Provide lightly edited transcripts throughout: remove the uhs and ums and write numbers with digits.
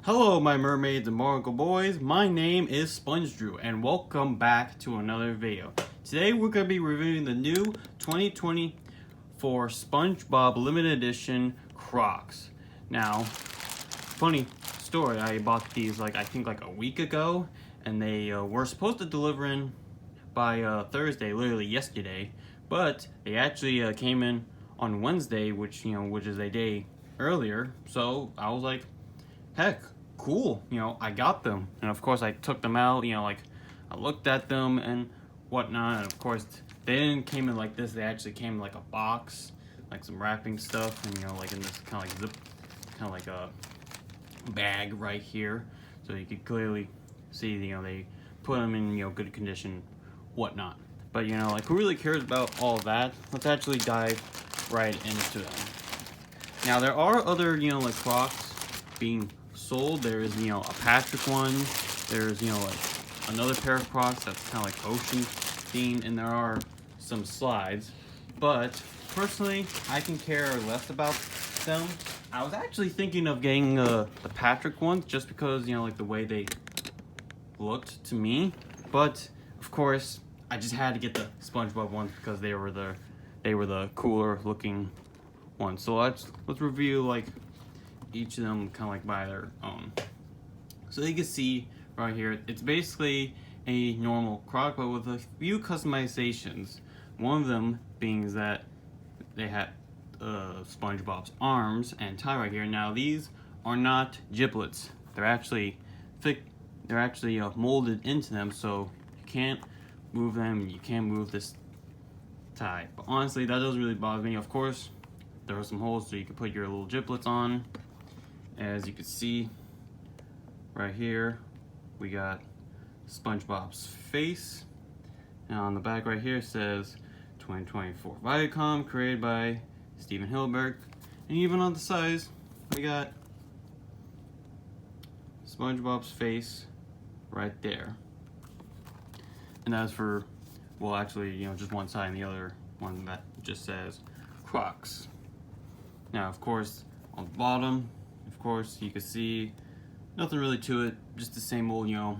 Hello my mermaids and barnacle boys, my name is Sponge Drew and welcome back to another video. Today we're going to be reviewing the new 2024 SpongeBob limited edition Crocs. Now, funny story, I bought these I think a week ago and they were supposed to deliver in by Thursday, literally yesterday, but they actually came in on Wednesday, which is a day earlier. So I was like, heck, cool, I got them. And of course I took them out, I looked at them and whatnot, and of course they didn't came in like this. They actually came in like a box, like some wrapping stuff, and like in this kind of like zip, kind of like a bag right here, so you could clearly see they put them in good condition, whatnot. But who really cares about all of that? Let's actually dive right into them. Now there are other like Crocs being sold. There is a Patrick one, there's like another pair of Crocs that's kind of like ocean themed, and there are some slides, but personally I can care less about them. I was actually thinking of getting the Patrick ones just because like the way they looked to me, but of course I just had to get the SpongeBob ones because they were the cooler looking ones. So let's review each of them kind of like by their own. So you can see right here, it's basically a normal Croc, but with a few customizations. One of them being that they had SpongeBob's arms and tie right here. Now these are not giblets; they're actually thick. They're actually molded into them, so you can't move them. You can't move this tie. But honestly, that doesn't really bother me. Of course, there are some holes so you can put your little giblets on. As you can see right here, we got SpongeBob's face, and on the back right here says 2024 Viacom, created by HillenBurg, and even on the sides we got SpongeBob's face right there. And that's for, well, actually just one side, and the other one that just says Crocs. Now of course on the bottom, of course, you can see nothing really to it, just the same old, kind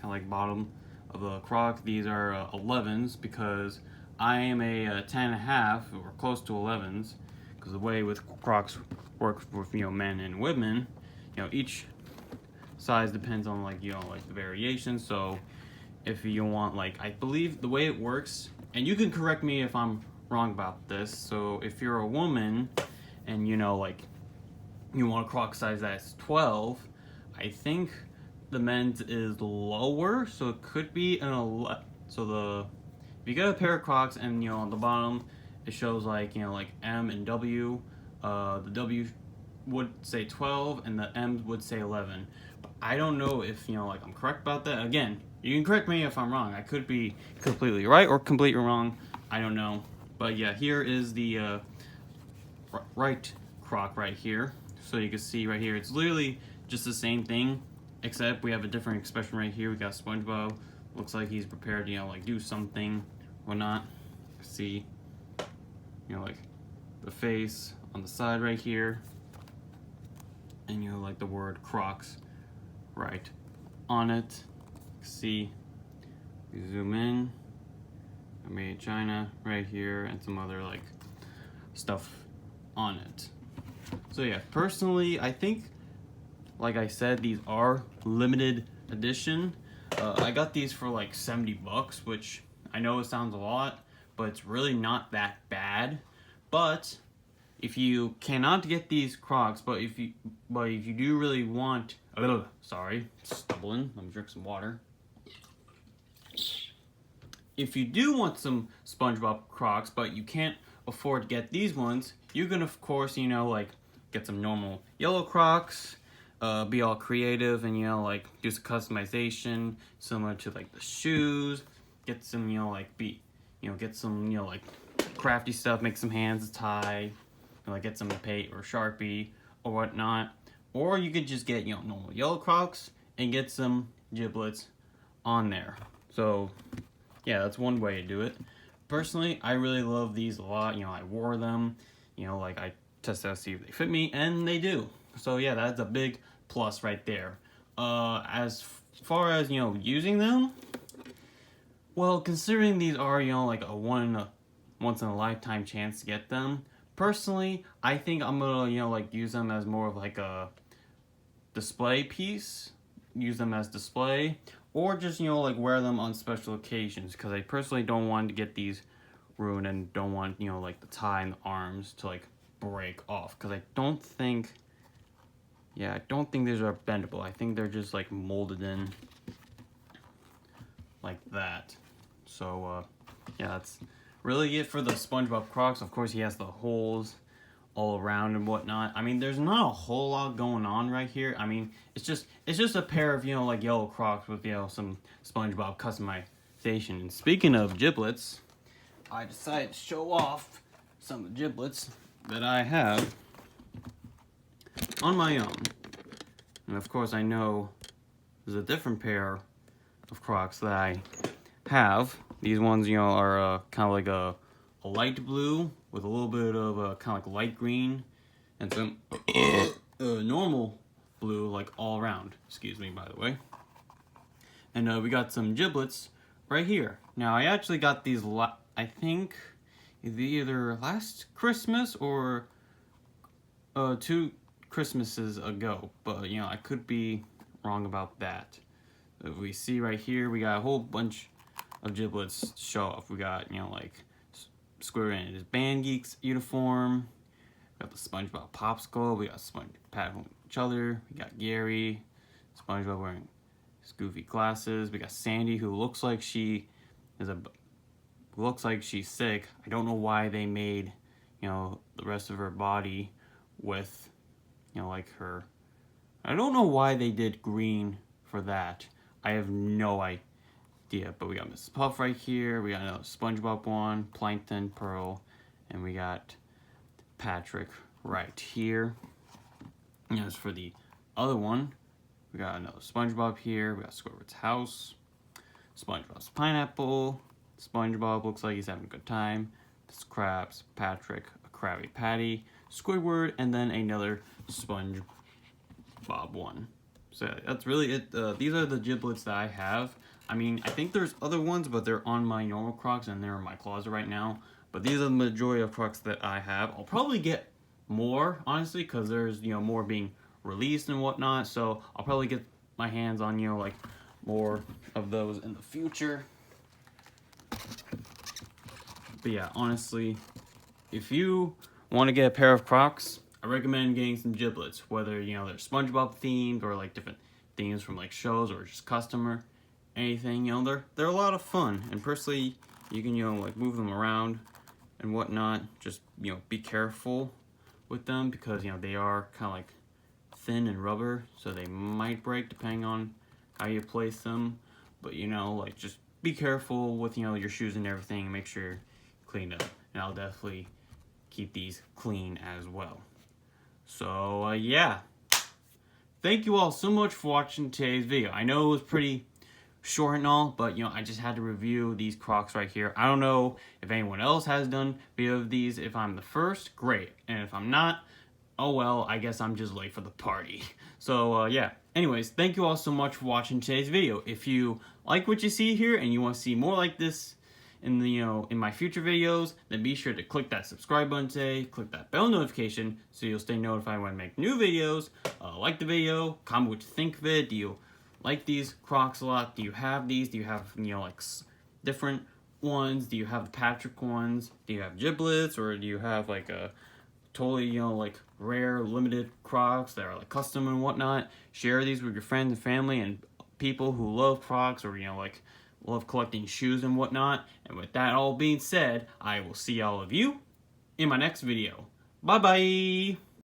of like bottom of a Croc. These are 11s because I am a 10.5 or close to 11s, because the way with Crocs work with men and women, each size depends on the variation. So if you want I believe the way it works, and you can correct me if I'm wrong about this. So if you're a woman and you want a Croc size that's 12, I think the men's is lower, so it could be an 11. So if you get a pair of Crocs and on the bottom it shows M and W, the W would say 12 and the M would say 11. But I don't know if I'm correct about that. Again, you can correct me if I'm wrong. I could be completely right or completely wrong. I don't know. But yeah, here is the right Croc right here. So you can see right here, it's literally just the same thing, except we have a different expression right here. We got SpongeBob, looks like he's prepared to do something or not. See, the face on the side right here, and the word Crocs right on it. See, we zoom in, made in China right here, and some other stuff on it. So yeah, personally, I think, like I said, these are limited edition. I got these for $70, which I know it sounds a lot, but it's really not that bad. But if you cannot get these Crocs, but if you do really want, sorry, stumbling. Let me drink some water. If you do want some SpongeBob Crocs, but you can't afford to get these ones, you can of course get some normal yellow Crocs, be all creative and do some customization similar to the shoes. Get some get some crafty stuff, make some hands tie, get some paint or Sharpie or whatnot. Or you could just get normal yellow Crocs and get some giblets on there. So yeah, that's one way to do it. Personally, I really love these a lot. I wore them, I tested out to see if they fit me, and they do. So yeah, that's a big plus right there. As far as, using them, well, considering these are, like a once in a lifetime chance to get them, personally, I think I'm gonna, like use them as more of like a display piece, use them as display, or just, like wear them on special occasions, because I personally don't want to get these ruined and don't want, like the tie and the arms to like break off, because I don't think these are bendable. I think they're just like molded in like that. So yeah, that's really it for the SpongeBob Crocs. Of course, he has the holes all around and whatnot. I mean, there's not a whole lot going on right here. I mean, it's just a pair of, like yellow Crocs with, some SpongeBob customization. And speaking of giblets, I decided to show off some of the giblets that I have on my own. And of course, I know there's a different pair of Crocs that I have. These ones, are kind of like a light blue with a little bit of kind of like light green and some normal blue, like all around. Excuse me, by the way. And we got some giblets right here. Now, I actually got these, I think, either last Christmas or 2 Christmases ago. But, I could be wrong about that. If we see right here, we got a whole bunch of giblets to show off. We got, like Square in his Band Geeks uniform. We got the SpongeBob Popsicle. We got SpongeBob patting each other. We got Gary. SpongeBob wearing his goofy glasses. We got Sandy, who looks like she's sick. I don't know why they made, the rest of her body with, like her. I don't know why they did green for that. I have no idea. But we got Mrs. Puff right here. We got another SpongeBob one, Plankton, Pearl, and we got Patrick right here. And as for the other one, we got another SpongeBob here. We got Squidward's house, SpongeBob's pineapple. SpongeBob looks like he's having a good time. This Krabs, Patrick, a Krabby Patty, Squidward, and then another SpongeBob one. So that's really it. These are the giblets that I have. I mean, I think there's other ones, but they're on my normal Crocs and they're in my closet right now. But these are the majority of Crocs that I have. I'll probably get more, honestly, because there's, more being released and whatnot. So I'll probably get my hands on, like more of those in the future. But yeah, honestly, if you want to get a pair of Crocs, I recommend getting some giblets, whether, they're SpongeBob themed or like different themes from like shows or just customer, anything, they're a lot of fun. And personally, you can, like move them around and whatnot. Just, be careful with them because, they are kind of like thin and rubber, so they might break depending on how you place them. But, like just be careful with, your shoes and everything and make sure you're cleaned up. And I'll definitely keep these clean as well. So, yeah. Thank you all so much for watching today's video. I know it was pretty short and all, but, I just had to review these Crocs right here. I don't know if anyone else has done video of these. If I'm the first, great. And if I'm not, oh well, I guess I'm just late for the party. So, yeah. Anyways, thank you all so much for watching today's video. If you like what you see here and you want to see more like this in the, in my future videos, then be sure to click that subscribe button today, click that bell notification so you'll stay notified when I make new videos. Like the video, comment what you think of it. Do you like these Crocs a lot? Do you have these? Do you have, like different ones? Do you have the Patrick ones? Do you have giblets? Or do you have like a totally, like rare, limited Crocs that are like custom and whatnot? Share these with your friends and family and people who love Crocs or, like love collecting shoes and whatnot. And with that all being said, I will see all of you in my next video. Bye-bye!